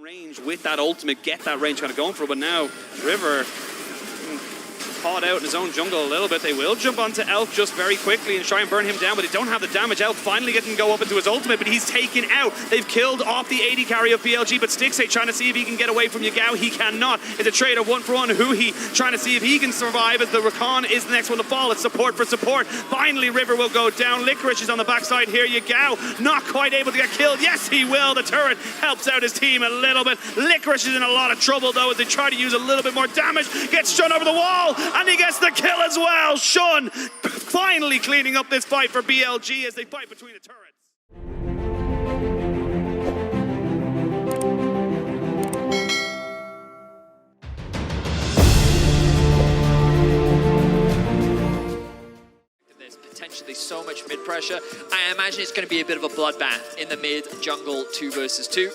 range with that ultimate, get that range kind of going for it, but now River caught out in his own jungle a little bit. They will jump onto Elk just very quickly and try and burn him down, but they don't have the damage. Elk finally getting go up into his ultimate, but he's taken out. They've killed off the AD carry of BLG, but Stixxay trying to see if he can get away from Yagao. He cannot. It's a trade of 1-for-1. Huhi trying to see if he can survive as the Rakan is the next one to fall. It's support for support. Finally, River will go down. Licorice is on the backside here. Yagao not quite able to get killed. Yes, he will. The turret helps out his team a little bit. Licorice is in a lot of trouble, though, as they try to use a little bit more damage. Gets Xun over the wall, and he gets the kill as well. Xun finally cleaning up this fight for BLG as they fight between the turrets. There's potentially so much mid pressure. I imagine it's going to be a bit of a bloodbath in the mid jungle 2 versus 2.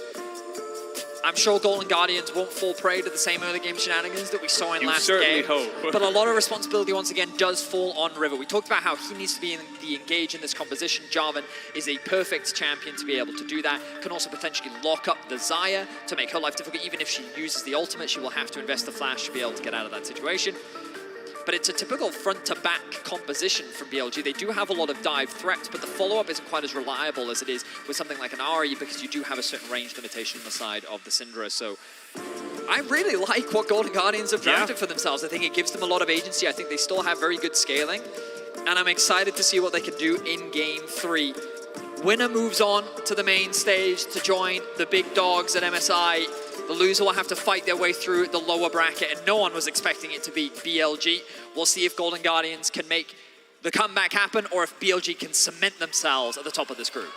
I'm sure Golden Guardians won't fall prey to the same early game shenanigans that we saw in last game. Hope. But a lot of responsibility, once again, does fall on River. We talked about how he needs to be engaged in this composition. Jarvan is a perfect champion to be able to do that. Can also potentially lock up the Xayah to make her life difficult. Even if she uses the ultimate, she will have to invest the flash to be able to get out of that situation. But it's a typical front-to-back composition from BLG. They do have a lot of dive threats, but the follow-up isn't quite as reliable as it is with something like an Ahri, because you do have a certain range limitation on the side of the Syndra. So I really like what Golden Guardians have drafted for themselves. I think it gives them a lot of agency. I think they still have very good scaling, and I'm excited to see what they can do in Game 3. Winner moves on to the main stage to join the big dogs at MSI. The loser will have to fight their way through the lower bracket, and no one was expecting it to be BLG. We'll see if Golden Guardians can make the comeback happen, or if BLG can cement themselves at the top of this group.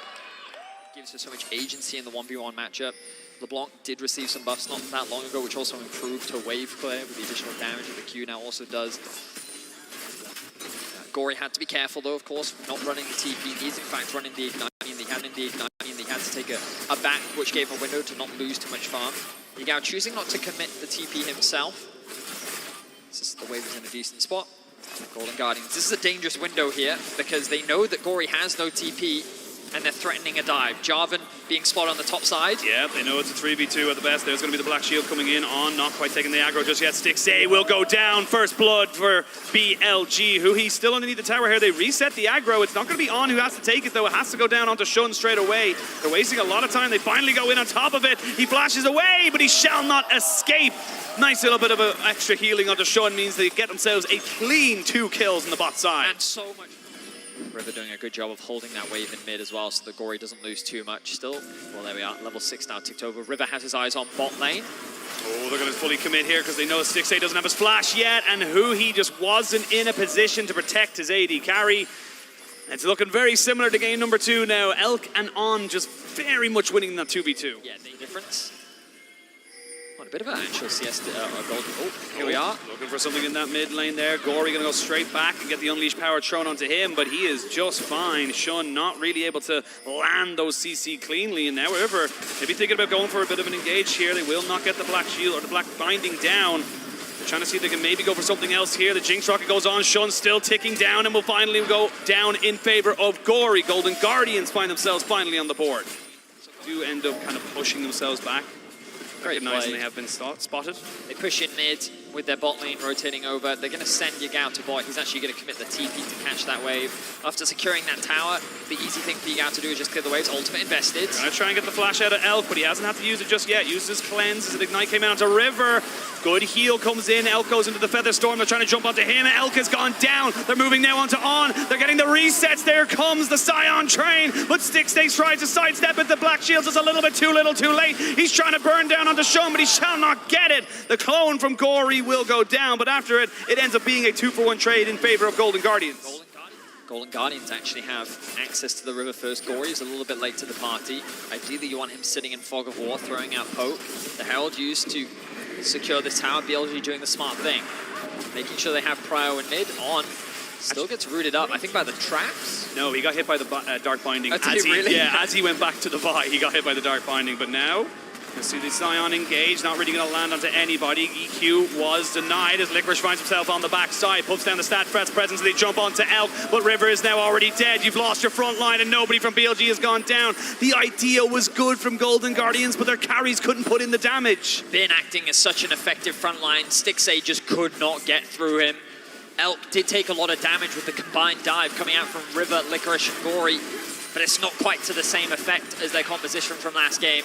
Gives her so much agency in the 1v1 matchup. LeBlanc did receive some buffs not that long ago, which also improved her wave clear with the additional damage that the Q now also does. Gori had to be careful, though, of course, not running the TP. He is, in fact, running the Ignite, and he had to take a back, which gave a window to not lose too much farm. Yagao choosing not to commit the TP himself. This is the wave is in a decent spot. Golden Guardians. This is a dangerous window here, because they know that Gori has no TP, and they're threatening a dive. Jarvan being spotted on the top side. Yeah, they know it's a 3v2 at the best. There's going to be the Black Shield coming in on, not quite taking the aggro just yet. Stixxay will go down. First blood for BLG. Huhi still underneath the tower here. They reset the aggro. It's not going to be On who has to take it, though. It has to go down onto Xun straight away. They're wasting a lot of time. They finally go in on top of it. He flashes away, but he shall not escape. Nice little bit of extra healing onto Xun means they get themselves a clean 2 kills on the bot side. And so much. River doing a good job of holding that wave in mid as well, so that Gori doesn't lose too much still. Well, there we are. Level 6 now ticked over. River has his eyes on bot lane. Oh, they're going to fully commit here because they know Stixxay doesn't have his flash yet, and Huhi just wasn't in a position to protect his AD carry. It's looking very similar to game number 2 now. Elk and On just very much winning that 2v2. Yeah, the difference. What a bit of an actual siesta. Here we are. Looking for something in that mid lane there. Gori going to go straight back and get the Unleashed power thrown onto him, but he is just fine. Xun not really able to land those CC cleanly, and now River maybe thinking about going for a bit of an engage here. They will not get the Black Shield or the Black Binding down. They're trying to see if they can maybe go for something else here. The Jinx rocket goes on. Xun still ticking down and will finally go down in favor of Gori. Golden Guardians find themselves finally on the board. So they do end up kind of pushing themselves back. Recognizing they have been spotted. They push in mid with their bot lane rotating over. They're going to send Yagao to bot. He's actually going to commit the TP to catch that wave. After securing that tower, the easy thing for Yagao to do is just clear the waves. Ultimate invested. Going to try and get the flash out of Elk, but he hasn't had to use it just yet. Uses his cleanse as the Ignite came out onto River. Good heal comes in. Elk goes into the Feather Storm. They're trying to jump onto him. Elk has gone down. They're moving now onto On. They're getting the resets. There comes the Sion train, but Stixxay tries to sidestep it. The Black Shield's just a little bit too little too late. He's trying to burn down onto Xun, but he shall not get it. The clone from Gori will go down, but after it, it ends up being a 2-for-1 trade in favor of Golden Guardians. Golden Guardians actually have access to the river first. Gori is a little bit late to the party. Ideally, you want him sitting in Fog of War, throwing out Poke. The Herald used to secure this tower. BLG doing the smart thing, making sure they have prio in mid. On still gets rooted up, I think, by the traps. No, he got hit by the Dark Binding. Did he really? Yeah, as he went back to the bot, he got hit by the Dark Binding, but now You see the Sion engaged, not really going to land onto anybody. EQ was denied as Licorice finds himself on the backside, puts down the Statfrat's presence, they jump onto Elk, but River is now already dead. You've lost your front line and nobody from BLG has gone down. The idea was good from Golden Guardians, but their carries couldn't put in the damage. Been acting as such an effective front line. Stixxay just could not get through him. Elk did take a lot of damage with the combined dive coming out from River, Licorice, and Gori, but it's not quite to the same effect as their composition from last game.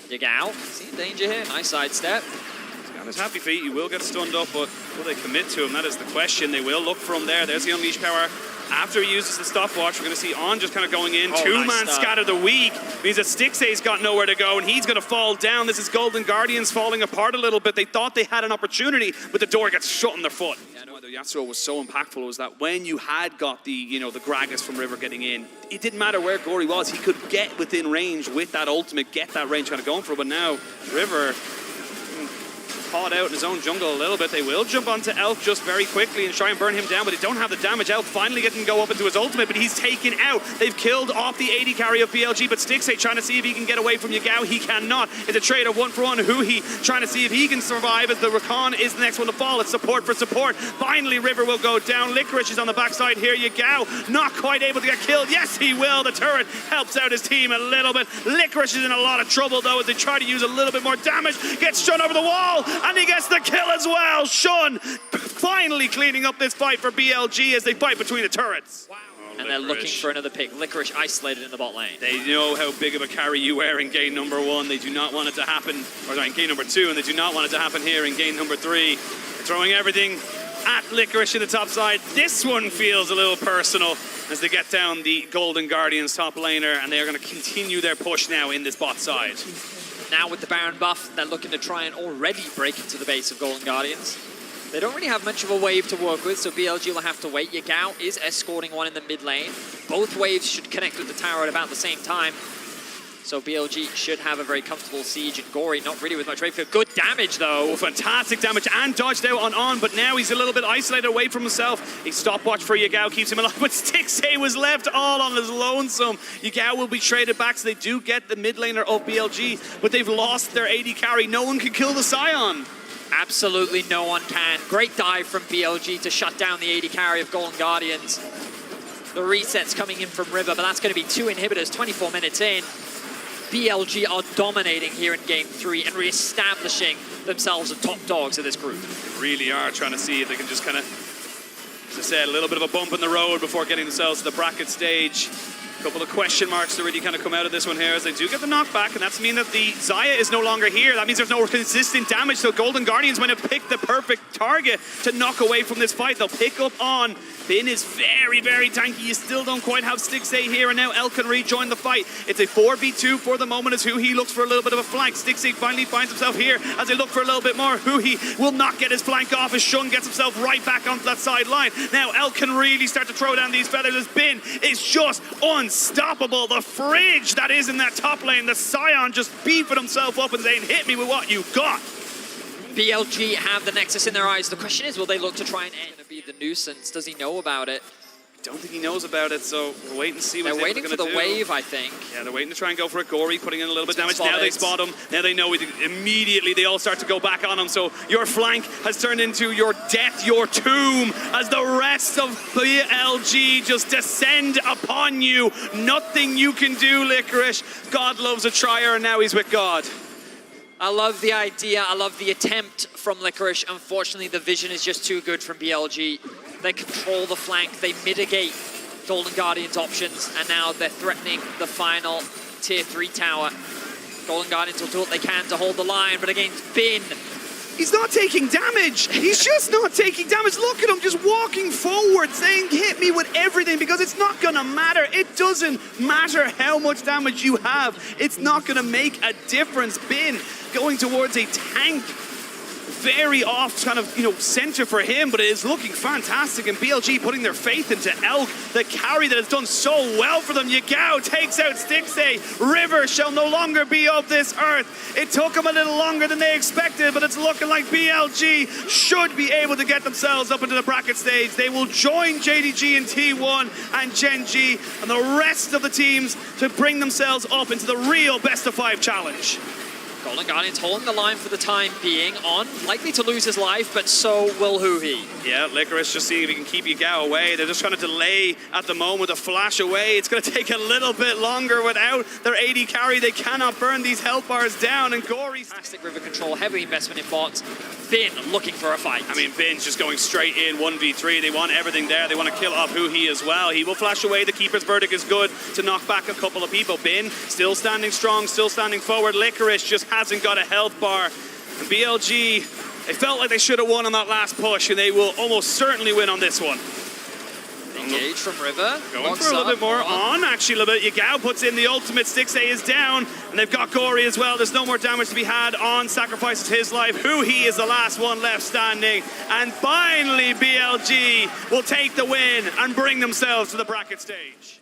Yagao, see danger here, nice sidestep. He's got his happy feet, he will get stunned up, but will they commit to him? That is the question. They will look for him there. There's the unleash power. After he uses the stopwatch, we're going to see On just kind of going in. Two-man scatter the weak. Means that Stixxay's got nowhere to go, and he's going to fall down. This is Golden Guardians falling apart a little bit. They thought they had an opportunity, but the door gets shut on their foot. Yeah, no, the Yasuo was so impactful was that when you had got the, the Gragas from River getting in, it didn't matter where Gori was. He could get within range with that ultimate, get that range kind of going for it. But now, River caught out in his own jungle a little bit. They will jump onto Elk just very quickly and try and burn him down, but they don't have the damage. Elk finally getting go up into his ultimate, but he's taken out. They've killed off the AD carry of BLG, but Stixxay trying to see if he can get away from Yagao. He cannot. It's a trade of 1-for-1. Huhi trying to see if he can survive as the Rakan is the next one to fall. It's support for support. Finally, River will go down. Licorice is on the backside here. Yagao not quite able to get killed. Yes, he will. The turret helps out his team a little bit. Licorice is in a lot of trouble, though, as they try to use a little bit more damage. Gets Xun over the wall, and he gets the kill as well. Xun finally cleaning up this fight for BLG as they fight between the turrets. Wow. And they're looking for another pick. Licorice isolated in the bot lane. They know how big of a carry you were in game number 1. They do not want it to happen, or sorry, in game number 2, and they do not want it to happen here in game number 3. They're throwing everything at Licorice in the top side. This one feels a little personal as they get down the Golden Guardians top laner, and they are going to continue their push now in this bot side. Now with the Baron buff, they're looking to try and already break into the base of Golden Guardians. They don't really have much of a wave to work with, so BLG will have to wait. Yagao is escorting one in the mid lane. Both waves should connect with the tower at about the same time. So BLG should have a very comfortable siege, and Gori not really with much rate. Good damage though. Oh, fantastic damage, and dodged out on, but now he's a little bit isolated away from himself. A stopwatch for Yagao keeps him alive, but Stixxay was left all on his lonesome. Yagao will be traded back, so they do get the mid laner of BLG, but they've lost their AD carry. No one can kill the Sion. Absolutely no one can. Great dive from BLG to shut down the AD carry of Golden Guardians. The reset's coming in from River, but that's going to be 2 inhibitors 24 minutes in. BLG are dominating here in game 3 and re-establishing themselves as top dogs of this group. They really are trying to see if they can just kind of, as I said, a little bit of a bump in the road before getting themselves to the bracket stage. A couple of question marks to really kind of come out of this one here as they do get the knockback, and that's mean that the Xayah is no longer here. That means there's no consistent damage, so Golden Guardians might have picked the perfect target to knock away from this fight. They'll pick up on. Finn is very, very tanky. You still don't quite have Stixxay here, and now Elk can rejoin the fight. It's a 4v2 for the moment as Huhi looks for a little bit of a flank. Stixxay finally finds himself here as they look for a little bit more. Huhi will not get his flank off as Xun gets himself right back onto that sideline. Now Elk can really start to throw down these feathers as Bin is just unstoppable. The fridge that is in that top lane, the Sion just beefing himself up and saying, hit me with what you got. BLG have the Nexus in their eyes. The question is, will they look to try and end be the nuisance? Does he know about it? I don't think he knows about it, so we'll wait and see what they're waiting for the wave, I think. Yeah, they're waiting to try and go for it. Gori putting in a little bit of damage. Now they spot him. Now they know immediately they all start to go back on him. So your flank has turned into your death, your tomb, as the rest of BLG just descend upon you. Nothing you can do, Licorice. God loves a trier, and now he's with God. I love the idea. I love the attempt from Licorice. Unfortunately, the vision is just too good from BLG. They control the flank. They mitigate Golden Guardians' options. And now they're threatening the final tier 3 tower. Golden Guardians will do what they can to hold the line. But against Bin, he's not taking damage. He's just not taking damage. Look at him just walking forward saying, hit me with everything, because it's not going to matter. It doesn't matter how much damage you have. It's not going to make a difference. Bin going towards a tank. Very off kind of, center for him, but it is looking fantastic. And BLG putting their faith into Elk, the carry that has done so well for them. Yagao takes out Stixxay. River shall no longer be of this earth. It took them a little longer than they expected, but it's looking like BLG should be able to get themselves up into the bracket stage. They will join JDG and T1 and Gen G and the rest of the teams to bring themselves up into the real best of 5 challenge. Golden Guardian's holding the line for the time being on, likely to lose his life, but so will Huhi. Yeah, Licorice just seeing if he can keep Yagao away. They're just trying to delay at the moment a flash away. It's going to take a little bit longer without their AD carry. They cannot burn these health bars down, and Gori's... Fantastic river control, heavy investment in bots. Bin looking for a fight. I mean, Bin's just going straight in 1v3. They want everything there. They want to kill off Huhi as well. He will flash away. The Keeper's Verdict is good to knock back a couple of people. Bin still standing strong, still standing forward. Licorice just hasn't got a health bar. And BLG, they felt like they should have won on that last push, and they will almost certainly win on this one. Engage from River. Going for a little bit more on, actually, a little bit. Yagao puts in the ultimate. Stixxay is down, and they've got Gori as well. There's no more damage to be had on. Sacrifices his life. Huhi is the last one left standing. And finally, BLG will take the win and bring themselves to the bracket stage.